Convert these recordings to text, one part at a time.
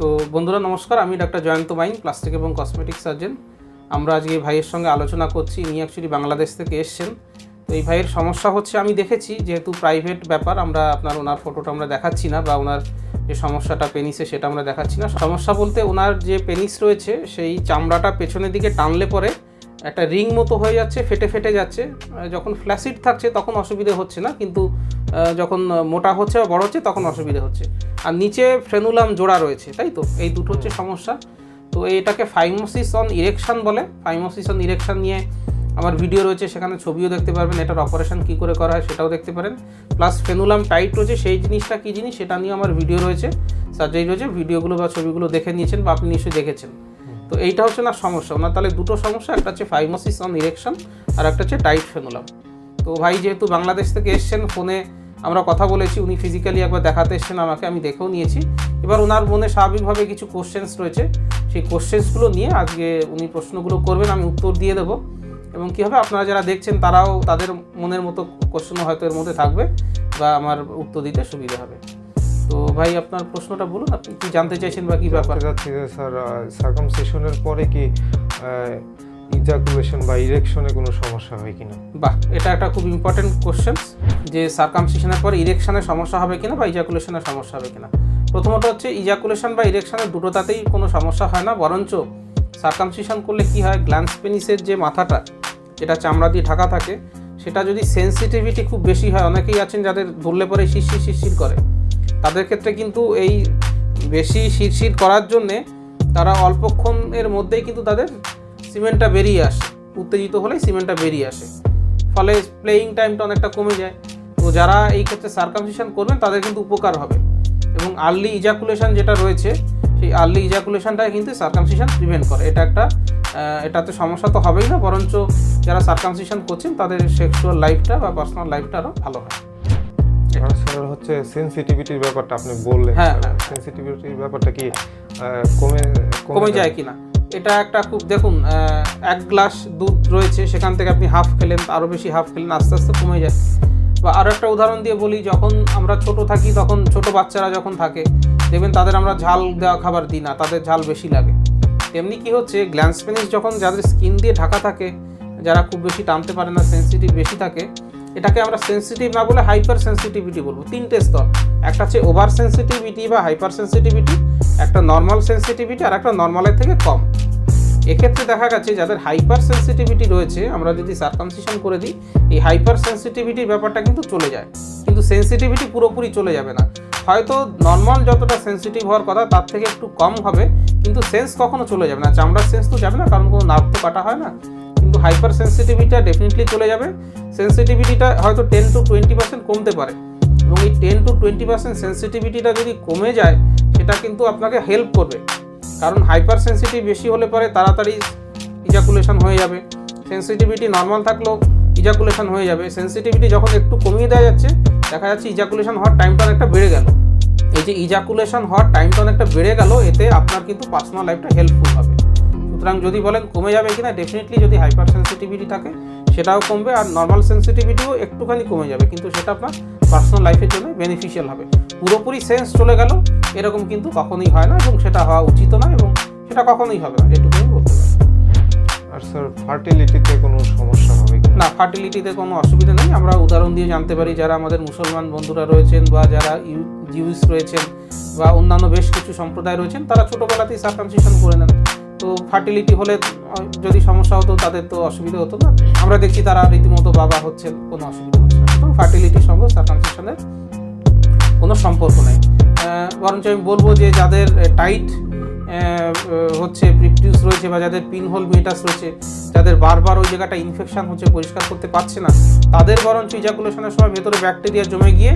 তো বন্ধুরা নমস্কার, আমি ডাক্তার জয়ন্ত মাইন, প্লাস্টিক এবং কসমেটিক সার্জন। আমরা আজকে এই ভাইয়ের সঙ্গে আলোচনা করছি। ইনি অ্যাকচুয়ালি বাংলাদেশ থেকে এসছেন। তো এই ভাইয়ের সমস্যা হচ্ছে, আমি দেখেছি যেহেতু প্রাইভেট ব্যাপার, আমরা ওনার ফটোটা আমরা দেখাচ্ছি না, বা ওনার যে সমস্যাটা পেনিসে সেটা আমরা দেখাচ্ছি না। সমস্যা বলতে ওনার যে পেনিস রয়েছে সেই চামড়াটা পেছনের দিকে টানলে পরে একটা রিং মতো হয়ে যাচ্ছে, ফেটে ফেটে যাচ্ছে। যখন ফ্ল্যাসিড থাকছে তখন অসুবিধে হচ্ছে না, কিন্তু যখন মোটা হচ্ছে বা বড় হচ্ছে তখন অসুবিধে হচ্ছে। আর নিচে ফ্রেনুলাম জোড়া রয়েছে, তাই তো, এই দুটো হচ্ছে সমস্যা। তো এটাকে ফাইমোসিস অন ইরেকশন বলে। ফাইমোসিস অন ইরেকশন নিয়ে আমার ভিডিও রয়েছে, সেখানে ছবিও দেখতে পারবেন, এটার অপারেশন কী করে করা হয় সেটাও দেখতে পারেন। প্লাস ফ্রেনুলাম টাইট রয়েছে, সেই জিনিসটা কী জিনিস সেটা নিয়ে আমার ভিডিও রয়েছে, সার্জারি রয়েছে। ভিডিওগুলো বা ছবিগুলো দেখে নিয়েছেন বা আপনি নিশ্চয়ই দেখেছেন। তো এইটা হচ্ছে না সমস্যা ওনার, তাহলে দুটো সমস্যা, একটা হচ্ছে ফাইমোসিস অন ইরেকশন আর একটা হচ্ছে টাইট ফ্রেনুলাম। তো ভাই যেহেতু বাংলাদেশ থেকে এসছেন, ফোনে আমরা কথা বলেছি, উনি ফিজিক্যালি একবার দেখাতে এসছেন আমাকে, আমি দেখেও নিয়েছি। এবার ওনার মনে স্বাভাবিকভাবে কিছু কোশ্চেন্স রয়েছে, সেই কোশ্চেন্সগুলো নিয়ে আজকে উনি প্রশ্নগুলো করবেন, আমি উত্তর দিয়ে দেবো। এবং কী হবে, আপনারা যারা দেখছেন তারাও তাদের মনের মতো কোশ্চেনও হয়তো এর মধ্যে থাকবে, বা আমার উত্তর দিতে সুবিধা হবে। তো ভাই আপনার প্রশ্নটা বলুন, আপনি কি জানতে চাইছেন বা কী ব্যাপার? যাচ্ছে যে স্যার, সার্কামসিশনের পরে কি ইজাকুলেশন বা ইরেকশনে কোনো সমস্যা হয় কিনা? বাহ, এটা একটা খুব ইম্পর্টেন্ট কোশ্চেন, যে সার্কামসিশনের পরে ইরেকশনের সমস্যা হবে কিনা বা ইজাকুলেশনের সমস্যা হবে কিনা। প্রথমত হচ্ছে ইজাকুলেশন বা ইরেকশনের দুটোটাতেই কোনো সমস্যা হয় না, বরঞ্চ সার্কামসিশন করলে কি হয়, গ্ল্যান্স পেনিসের যে মাথাটা, যেটা চামড়া দিয়ে ঢাকা থাকে, সেটা যদি সেন্সিটিভিটি খুব বেশি হয়, অনেকেই আছেন যাদের ধরলে পরে শিরশির করে, তাদের ক্ষেত্রে কিন্তু এই বেশি শিরশির করার জন্যে তারা অল্পক্ষণের মধ্যেই কিন্তু তাদের সিমেন্টটা বেরিয়ে আসে, উত্তেজিত হলেই সিমেন্টটা বেরিয়ে আসে, ফলে প্লেয়িং টাইমটা অনেকটা কমে যায়। তো যারা এই ক্ষেত্রে সার্কামসিশন করবেন তাদের কিন্তু উপকার হবে। এবং আর্লি ইজাকুলেশন যেটা রয়েছে, সেই আর্লি ইজাকুলেশনটাই কিন্তু সার্কামসিশন প্রিভেন্ট করে। এটাতে সমস্যা তো হবেই না, বরঞ্চ যারা সার্কামসিশন করছেন তাদের সেক্সুয়াল লাইফটা বা পার্সোনাল লাইফটা আরও ভালো হয়। স্যার হচ্ছে সেন্সিটিভিটির ব্যাপারটা আপনি বললেন, হ্যাঁ, সেন্সিটিভিটির ব্যাপারটা কি কমে যায় কিনা, এটা একটা খুব দেখুন, 1 গ্লাস দুধ রয়েছে, সেখান থেকে আপনি হাফ খেলেন, আরও বেশি হাফ খেলেন, আস্তে আস্তে কমে যায়। বা আরও একটা উদাহরণ দিয়ে বলি, যখন আমরা ছোট থাকি, তখন ছোট বাচ্চারা যখন থাকে, দেখবেন তাদের আমরা ঝাল দেওয়া খাবার দিই না, তাদের ঝাল বেশি লাগে। তেমনি কি হচ্ছে, গ্ল্যান্স পেনিস যখন যাদের স্কিন দিয়ে ঢাকা থাকে, যারা খুব বেশি টানতে পারে না, সেন্সিটিভ বেশি থাকে, এটাকে আমরা সেন্সিটিভ না বলে হাইপার সেন্সিটিভিটি বলবো। 3টে স্তর, একটা হচ্ছে ওভার সেন্সিটিভিটি বা হাইপার সেন্সিটিভিটি, একটা নর্মাল সেন্সিটিভিটি, আর একটা নর্মালের থেকে কম। এক্ষেত্রে দেখা গেছে যাদের হাইপার সেন্সিটিভিটি রয়েছে, আমরা যদি সার্কামসিশন করে দিই, এই হাইপার সেন্সিটিভিটির ব্যাপারটা কিন্তু চলে যায়, কিন্তু সেন্সিটিভিটি পুরোপুরি চলে যাবে না। হয়তো নর্মাল যতটা সেন্সিটিভ হওয়ার কথা তার থেকে একটু কম হবে, কিন্তু সেন্স কখনো চলে যাবে না। চামড়ার সেন্স তো যাবে না, কারণ কোনো নার্ভ তো কাটা হয় না, কিন্তু হাইপার সেন্সিটিভিটিটা ডেফিনেটলি চলে যাবে। সেন্সিটিভিটিটা হয়তো 10 to 20% কমতে পারে, এবং এই 10 to 20% সেন্সিটিভিটিটা যদি কমে যায়, সেটা কিন্তু আপনাকে হেল্প করবে। কারণ হাইপার সেন্সিটিভ বেশি হলে পরে তাড়াতাড়ি ইজাকুলেশন হয়ে যাবে, সেন্সিটিভিটি নর্মাল থাকলেও ইজাকুলেশন হয়ে যাবে। সেন্সিটিভিটি যখন একটু কমিয়ে দেওয়া যাচ্ছে, দেখা যাচ্ছে ইজাকুলেশন হওয়ার টাইমটা অনেকটা বেড়ে গেল। এই যে ইজাকুলেশন হওয়ার টাইমটা অনেকটা বেড়ে গেল, এতে আপনার কিন্তু পার্সোনাল লাইফটা হেল্পফুল হবে। সুতরাং যদি বলেন কমে যাবে কিনা, ডেফিনেটলি যদি হাইপার সেন্সিটিভিটি থাকে সেটাও কমবে, আর নর্মাল সেন্সিটিভিটিও একটুখানি কমে যাবে, কিন্তু সেটা আপনার পার্সোনাল লাইফের জন্য বেনিফিশিয়াল হবে। পুরোপুরি সেন্স চলে গেল এরকম কিন্তু কখনোই হয় না, এবং সেটা হওয়া উচিত না, এবং সেটা কখনোই হবে না, এটুকুই বলতে পারি। আর স্যার ফার্টিলিটিতে কোনো সমস্যা হবে কি না, ফার্টিলিটিতে কোনো অসুবিধা নেই। আমরা উদাহরণ দিয়ে জানতে পারি, যারা আমাদের মুসলমান বন্ধুরা রয়েছেন, বা যারা জিউস রয়েছেন, বা অন্যান্য বেশ কিছু সম্প্রদায় রয়েছেন, তারা ছোটোবেলাতেই সার্কামসিশন করে নেন। তো ফার্টিলিটি হলে যদি সমস্যা হতো তাদের তো অসুবিধা হতো না। আমরা দেখছি তারা রীতিমতো বাবা হচ্ছেন, কোনো অসুবিধা হচ্ছে না। তো ফার্টিলিটির সঙ্গে সার্কামসিশনের কোনো সম্পর্ক নেই। বরঞ্চ আমি বলবো যে যাদের টাইট হচ্ছে প্রিপিউস রয়েছে, বা যাদের পিনহোল মেটাস রয়েছে, যাদের বারবার ওই জায়গাটা ইনফেকশন হচ্ছে, পরিষ্কার করতে পারছে না, তাদের বরঞ্চ ইজাকুলেশনের সময় ভেতরে ব্যাকটেরিয়া জমে গিয়ে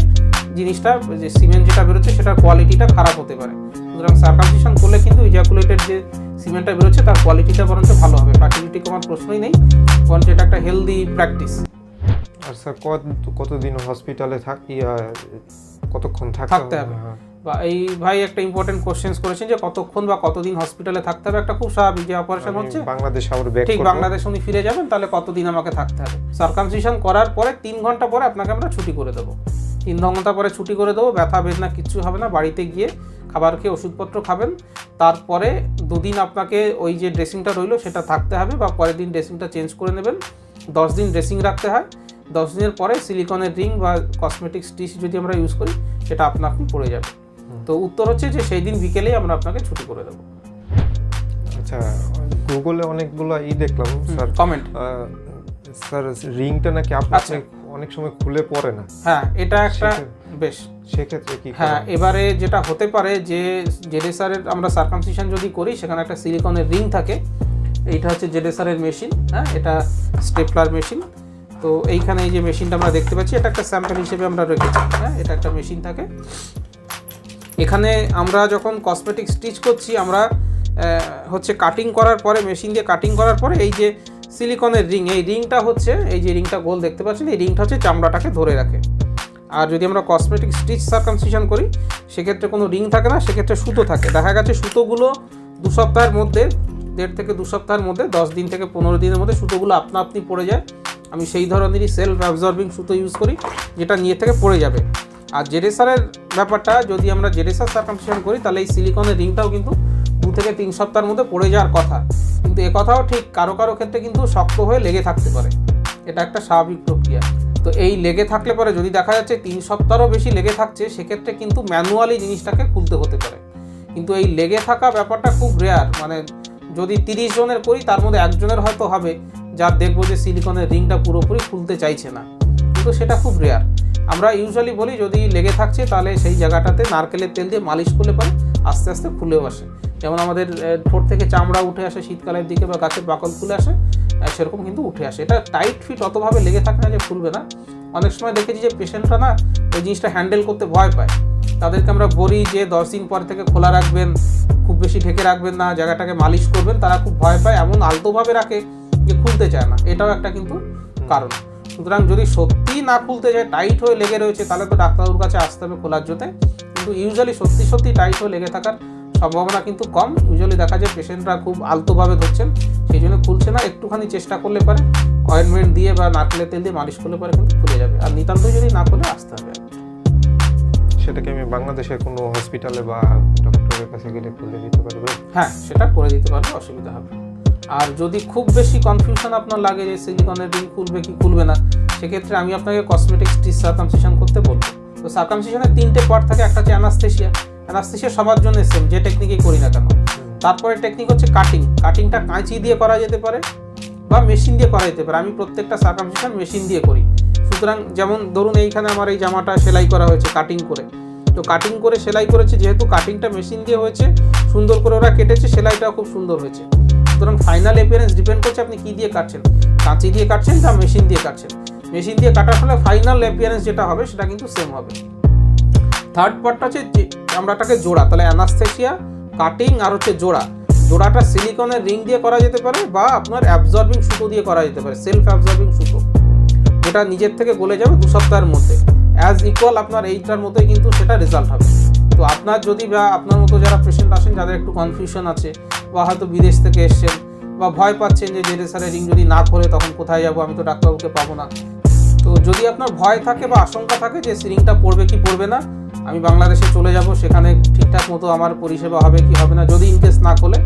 জিনিসটা, যে সিমেন্ট যেটা বেরোচ্ছে সেটার কোয়ালিটিটা খারাপ হতে পারে। সুতরাং সার্কামসিশন করলে কিন্তু ইজাকুলেটেড যে সিমেন্টটা বেরোচ্ছে তার কোয়ালিটিটা বরঞ্চ ভালো হবে। ফার্টিলিটি কমার প্রশ্নই নেই, বরঞ্চ এটা একটা হেলদি প্র্যাকটিস। আর স্যার কতদিন হসপিটালে কতক্ষণ থাকতে হবে? বা এই ভাই একটা ইম্পর্টেন্ট কোশ্চেন্স করেছেন, যে কতক্ষণ বা কতদিন হসপিটালে থাকতে হবে। একটা খুব স্বাভাবিক, যে অপারেশন হচ্ছে বাংলাদেশে আবার ব্যাক ঠিক বাংলাদেশ উনি ফিরে যাবেন, তাহলে কতদিন আমাকে থাকতে হবে। সার্কামসিশন করার পরে 3 ঘন্টা পরে আপনাকে আমরা ছুটি করে দেবো। 3 ঘন্টা পরে ছুটি করে দেবো, ব্যথা বেদনা কিচ্ছু হবে না, বাড়িতে গিয়ে খাবার খেয়ে ওষুধপত্র খাবেন, তারপরে 2 দিন আপনাকে ওই যে ড্রেসিংটা রইলো সেটা থাকতে হবে, বা পরের দিন ড্রেসিংটা চেঞ্জ করে নেবেন। 10 দিন ড্রেসিং রাখতে হয়। 10 দিনের পরে সিলিকনের রিং বা কসমেটিক স্টিচ যদি আমরা ইউজ করি সেটা আপনা আপনি পড়ে যাবে। তো উত্তর হচ্ছে যে সেই দিন বিকেলেই আমরা আপনাকে ছুটি করে দেবো। আচ্ছা, গুগলে অনেকগুলো দেখলাম স্যার কমেন্ট, স্যার রিংটা নাকি আপনি অনেক সময় খুলে পড়ে না। হ্যাঁ, এটা একটা বেশ, সেক্ষেত্রে কি? হ্যাঁ, এবারে যেটা হতে পারে যে জেডএসআরের আমরা সার্কামসিশন যদি করি সেখানে একটা সিলিকনের রিং থাকে। এইটা হচ্ছে জেডএসআরের মেশিন, হ্যাঁ, এটা স্টেপলার মেশিন। তো এইখানে এই যে মেশিনটা আমরা দেখতে পাচ্ছি, এটা একটা স্যাম্পল হিসেবে আমরা রেখেছি। হ্যাঁ, এটা একটা মেশিন থাকে। এখানে আমরা যখন কসমেটিক স্টিচ করছি, আমরা হচ্ছে কাটিং করার পরে, মেশিন দিয়ে কাটিং করার পরে এই যে সিলিকনের রিং, এই রিংটা হচ্ছে, এই যে রিংটা গোল দেখতে পাচ্ছেন, এই রিংটা হচ্ছে চামড়াটাকে ধরে রাখে। আর যদি আমরা কসমেটিক স্টিচ সার্কামসিশন করি সেক্ষেত্রে কোনো রিং থাকে না, সেক্ষেত্রে সুতো থাকে। দেখা গেছে সুতোগুলো 2 সপ্তাহের মধ্যে, 1.5 থেকে 2 সপ্তাহের মধ্যে, 10 দিন থেকে 15 দিনের মধ্যে সুতোগুলো আপনা আপনি পড়ে যায়। আমি সেই ধরনেরই সেলফ অ্যাবজর্বিং সুতো ইউজ করি, যেটা নিয়ে থেকে পড়ে যাবে। আর জেডএসআরের ব্যাপারটা, যদি আমরা জেডএসআর সার্কামসিশন করি তাহলে এই সিলিকনের রিংটাও কিন্তু 2 থেকে 3 সপ্তাহের মধ্যে পড়ে যাওয়ার কথা। কিন্তু কথাও ঠিক, কারো কারো ক্ষেত্রে কিন্তু শক্ত হয়ে লেগে থাকতে পারে, এটা একটা স্বাভাবিক প্রক্রিয়া। তো এই লেগে থাকলে পরে যদি দেখা যাচ্ছে 3 সপ্তাহেরও বেশি লেগে থাকছে, সেক্ষেত্রে কিন্তু ম্যানুয়ালি জিনিসটাকে খুলতে হতে পারে। কিন্তু এই লেগে থাকা ব্যাপারটা খুব রেয়ার, মানে যদি 30 জনের করি তার মধ্যে 1 জনের হয়তো হবে যার দেখবো যে সিলিকনের রিংটা পুরোপুরি খুলতে চাইছে না, কিন্তু সেটা খুব রেয়ার। আমরা ইউজুয়ালি বলি যদি লেগে থাকছে তাহলে সেই জায়গাটাতে নারকেলের তেল দিয়ে মালিশ করলে পরে আস্তে আস্তে খুলেও আসে। যেমন আমাদের ঠোঁট থেকে চামড়া উঠে আসে শীতকালের দিকে, বা গাছের বাকল খুলে আসে, সেরকম কিন্তু উঠে আসে। এটা টাইট ফিট অতভাবে লেগে থাকে না যে খুলবে না। অনেক সময় দেখেছি যে পেশেন্টরা না ওই জিনিসটা হ্যান্ডেল করতে ভয় পায়, তাদেরকে আমরা বলি যে 10 দিন পর থেকে খোলা রাখবেন, খুব বেশি ঢেকে রাখবেন না, জায়গাটাকে মালিশ করবেন। তারা খুব ভয় পায়, এমন আলতোভাবে রাখে যে খুলতে চায় না, এটাও একটা কিন্তু কারণ। সুতরাং যদি সত্যি না খুলতে যায়, টাইট হয়ে লেগে রয়েছে, তাহলে তো ডাক্তারবাবুর কাছে আসতে হবে খোলার জন্যে। কিন্তু ইউজুয়ালি সত্যি টাইট হয়ে লেগে থাকার সম্ভাবনা কিন্তু কম। ইউজুয়ালি দেখা যায় পেশেন্টরা খুব আলতোভাবে ধরছেন, সেই জন্য খুলছে না। একটুখানি চেষ্টা করলে পারে, অয়েন্টমেন্ট দিয়ে বা নারকেলের তেল দিয়ে মালিশ করলে পারে কিন্তু খুলে যাবে। আর নিতান্ত যদি না খুলে আসতে হবে। সেটাকে আমি বাংলাদেশের কোনো হসপিটালে বা ডক্টরের কাছে গেলে খুলে দিতে পারবে? হ্যাঁ, সেটা করে দিতে পারবে, অসুবিধা হবে। আর যদি খুব বেশি কনফিউশন আপনার লাগে যে সিলিকনের রিং খুলবে কি খুলবে না, সেক্ষেত্রে আমি আপনাকে কসমেটিক স্টিচ সার্কামসিশন করতে বলবো। তো সার্কামসিশনের 3টে পার্ট থাকে। একটা হচ্ছে অ্যানাস্থেসিয়া। অ্যানাস্থেসিয়া সবার জন্য সেম, যে টেকনিকেই করি না কেন। তারপরে টেকনিক হচ্ছে কাটিং। কাটিংটা কাঁচি দিয়ে করা যেতে পারে বা মেশিন দিয়ে করা যেতে পারে। আমি প্রত্যেকটা সার্কামসিশন মেশিন দিয়ে করি। সুতরাং যেমন ধরুন এইখানে আমার এই জামাটা সেলাই করা হয়েছে কাটিং করে, তো কাটিং করে সেলাই করেছে, যেহেতু কাটিংটা মেশিন দিয়ে হয়েছে, সুন্দর করে ওরা কেটেছে, সেলাইটাও খুব সুন্দর হয়েছে। সুতরাং ফাইনাল অ্যাপিয়ারেন্স ডিপেন্ড করছে আপনি কী দিয়ে কাটছেন, কাঁচি দিয়ে কাটছেন না মেশিন দিয়ে কাটছেন। মেশিন দিয়ে কাটার ফলে ফাইনাল অ্যাপিয়ারেন্স যেটা হবে সেটা কিন্তু সেম হবে। থার্ড পার্টটা হচ্ছে যে আমরাটাকে জোড়া, তাহলে অ্যানাস্থেসিয়া, কাটিং আর হচ্ছে জোড়া। জোড়াটা সিলিকনের রিং দিয়ে করা যেতে পারে বা আপনার অ্যাবজর্বিং সুতো দিয়ে করা যেতে পারে, সেলফ অ্যাবজর্বিং সুতো, যেটা নিজের থেকে গলে যাবে 2 সপ্তাহের মধ্যে। অ্যাজ ইকুয়াল আপনার এইটার মতোই কিন্তু সেটা রেজাল্ট হবে। তো আপনার যদি বা আপনার মতো যারা পেশেন্ট আসেন যাদের একটু কনফিউশন আছে, বা হয়তো বিদেশ থেকে এসছেন, বা ভয় পাচ্ছেন যে জেডএসআরের রিং যদি না খোলে তখন কোথায় যাবো, আমি তো ডাক্তারবাবুকে পাবো না, তো যদি আপনার ভয় থাকে বা আশঙ্কা থাকে যে রিংটা পড়বে কি পড়বে না, আমি বাংলাদেশে চলে যাব, সেখানে ঠিকঠাক মতো আমার পরিষেবা হবে কি হবে না, যদি ইনকেস না খোলে,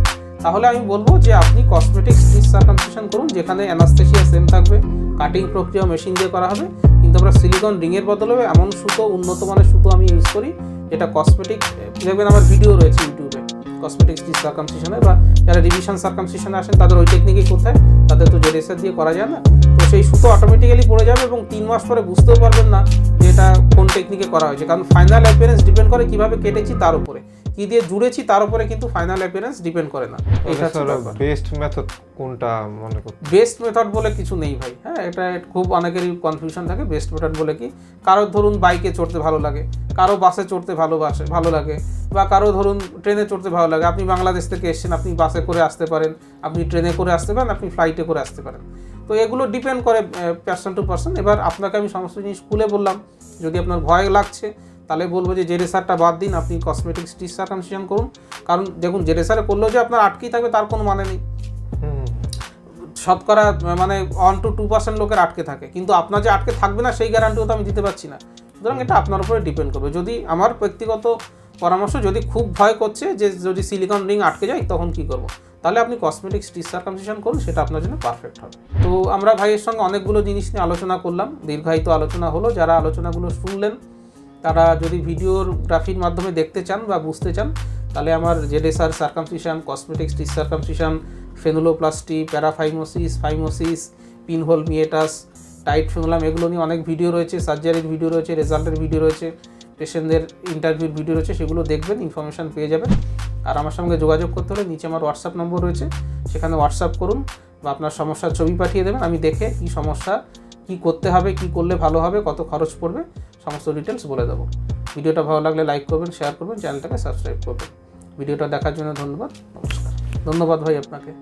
তাহলে আমি বলবো যে আপনি কসমেটিক স্টিচ সার্কামসিশন করুন, যেখানে অ্যানাস্থেসিয়া সেম থাকবে, কাটিং প্রক্রিয়া মেশিন দিয়ে করা হবে, কিন্তু আমরা সিলিকন রিংয়ের বদলে এমন সুতো, উন্নত মানের সুতো আমি ইউজ করি, যেটা কসমেটিক, দেখবেন আমার ভিডিও রয়েছে ইউটিউবে কসমেটিক স্টিচ সার্কামসিশনে, বা যারা রিভিশন সার্কামসিশনে আসেন তাদের ওই টেকনিকই কোথায়, তাদের তো জেডএসআর দিয়ে করা যায় না। তো সেই সুতো অটোমেটিক্যালি পড়ে যাবে এবং 3 মাস পরে বুঝতেও পারবেন না যে এটা কোন টেকনিকে করা হয়েছে, কারণ ফাইনাল অ্যাপিয়ারেন্স ডিপেন্ড করে কীভাবে কেটেছি তার উপরে, কী দিয়ে জুড়েছি তার উপরে, কিন্তু ফাইনাল অ্যাপিয়ারেন্স ডিপেন্ড করে না। এটা বেস্ট মেথড কোনটা মনে করতে? বেস্ট মেথড বলে কিছু নেই ভাই। হ্যাঁ, এটা খুব অনেকেরই কনফিউশন থাকে। বেস্ট মেথড বলে কি, কারো ধরুন বাইকে চড়তে ভালো লাগে, কারো বাসে চড়তে ভালো লাগে, বা কারো ধরুন ট্রেনে চড়তে ভালো লাগে। আপনি বাংলাদেশ থেকে এসেছেন, আপনি বাসে করে আসতে পারেন, আপনি ট্রেনে করে আসতে পারেন, আপনি ফ্লাইটে করে আসতে পারেন। তো এগুলো ডিপেন্ড করে পার্সন টু পার্সন। এবার আপনাকে আমি সমস্ত জিনিস খুলে বললাম। যদি আপনার ভয় লাগছে তাহলে বলবো যে জেডএসআরটা বাদ দিন, আপনি কসমেটিক স্টিচ সার্কামসিশন করুন। কারণ দেখুন, জেডএসআরে করলেও যে আপনার আটকেই থাকবে তার কোনো মানে নেই। শতকরা মানে 1 to 2% লোকের আটকে থাকে, কিন্তু আপনার যে আটকে থাকবে না সেই গ্যারান্টিও তো আমি দিতে পারছি না। সুতরাং এটা আপনার উপরে ডিপেন্ড করবে। যদি আমার ব্যক্তিগত পরামর্শ, যদি খুব ভয় করছে যে যদি সিলিকন রিং আটকে যায় তখন কি করব, তাহলে আপনি কসমেটিক স্টিচ সার্কামসিশন করুন, সেটা আপনার জন্য পারফেক্ট হবে। তো আমরা ভাইয়ের সঙ্গে অনেকগুলো জিনিস নিয়ে আলোচনা করলাম, দীর্ঘায়িত আলোচনা হলো। যারা আলোচনাগুলো শুনলেন তারা যদি ভিডিওগ্রাফির মাধ্যমে দেখতে চান বা বুঝতে চান, তাহলে আমার ZSR circumcision, cosmetic stitch circumcision, frenuloplasty, paraphimosis, phimosis, pinhole meatus, tight frenulum, এগুলো নিয়ে অনেক ভিডিও রয়েছে, সার্জারির ভিডিও রয়েছে, রেজাল্টের ভিডিও রয়েছে, পেশেন্টদের ইন্টারভিউর ভিডিও রয়েছে, সেগুলো দেখবেন, ইনফরমেশান পেয়ে যাবেন। আর আমার সঙ্গে যোগাযোগ করতে হলে নিচে আমার হোয়াটসঅ্যাপ নম্বর রয়েছে, সেখানে হোয়াটসঅ্যাপ করুন বা আপনার সমস্যার ছবি পাঠিয়ে দেবেন। আমি দেখে কী সমস্যা, কী করতে হবে, কী করলে ভালো হবে, কত খরচ পড়বে, সমস্ত ডিটেলস বলে দেবো। ভিডিওটা ভালো লাগলে লাইক করবেন, শেয়ার করবেন, চ্যানেলটাকে সাবস্ক্রাইব করবেন। ভিডিওটা দেখার জন্য ধন্যবাদ, নমস্কার। ধন্যবাদ ভাই আপনাকে।